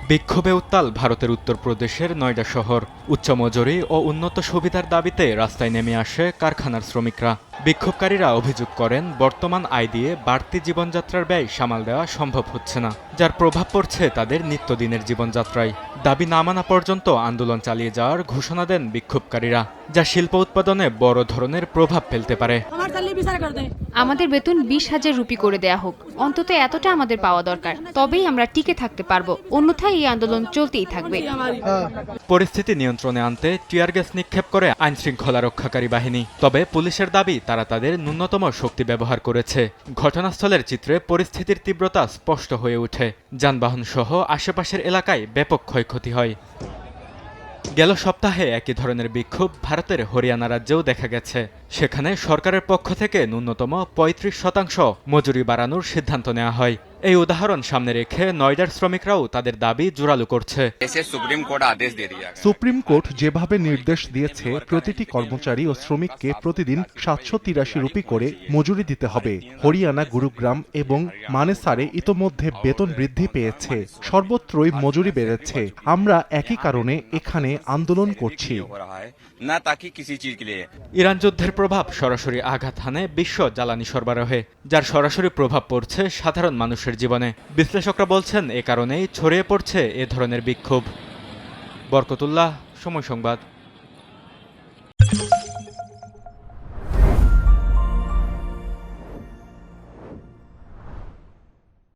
বিক্ষোভে উত্তাল ভারতের উত্তরপ্রদেশের নয়ডা শহর। উচ্চ মজুরি ও উন্নত সুবিধার দাবিতে রাস্তায় নেমে আসে কারখানার শ্রমিকরা। বিক্ষোভকারীরা অভিযোগ করেন, বর্তমান আয় দিয়ে বাড়তি জীবনযাত্রার ব্যয় সামাল দেওয়া সম্ভব হচ্ছে না, যার প্রভাব পড়ছে তাদের নিত্যদিনের জীবনযাত্রায়। দাবি না মানা পর্যন্ত আন্দোলন চালিয়ে যাওয়ার ঘোষণা দেন বিক্ষোভকারীরা, যা শিল্প উৎপাদনে বড় ধরনের প্রভাব ফেলতে পারে। আমাদের বেতন 20,000 রুপি করে দেয়া হোক, অন্তত এতটা আমাদের পাওয়া দরকার, তবেই আমরা টিকে থাকতে পারবো, অন্যথায় এই আন্দোলন চলতেই থাকবে। পরিস্থিতি নিয়ন্ত্রণে আনতে টিয়ার গ্যাস নিক্ষেপ করে আইনশৃঙ্খলা রক্ষাকারী বাহিনী। তবে পুলিশের দাবি, তারা তাদের ন্যূনতম শক্তি ব্যবহার করেছে। ঘটনাস্থলের চিত্রে পরিস্থিতির তীব্রতা স্পষ্ট হয়ে ওঠে। যানবাহন সহ আশেপাশের এলাকায় ব্যাপক ক্ষয়ক্ষতি হয়। গেল সপ্তাহে একই ধরনের বিক্ষোভ ভারতের হরিয়ানা রাজ্যেও দেখা গেছে। সেখানে সরকারের পক্ষ থেকে ন্যূনতম 35% মজুরি বাড়ানোর সিদ্ধান্ত নেওয়া হয়। এই উদাহরণ সামনে রেখে নয়ডার শ্রমিকরাও তাদের দাবি জোরালো করছে। সুপ্রিম কোর্ট যেভাবে নির্দেশ দিয়েছে, প্রতিটি কর্মচারী ও শ্রমিককে প্রতিদিন 783 রুপি করে মজুরি দিতে হবে। হরিয়ানা, গুরুগ্রাম এবং মানেসারে ইতোমধ্যে বেতন বৃদ্ধি পেয়েছে, সর্বত্রই মজুরি বেড়েছে। আমরা একই কারণে এখানে আন্দোলন করছি। ইরান যুদ্ধের প্রভাব সরাসরি আঘাত হানে বিশ্ব জ্বালানি সরবরাহে, যার সরাসরি প্রভাব পড়ছে সাধারণ মানুষের জীবনে। বিশ্লেষকরা বলছেন, এ কারণেই ছড়িয়ে পড়ছে এ ধরনের বিক্ষোভ। বরকতুল্লাহ, সময় সংবাদ।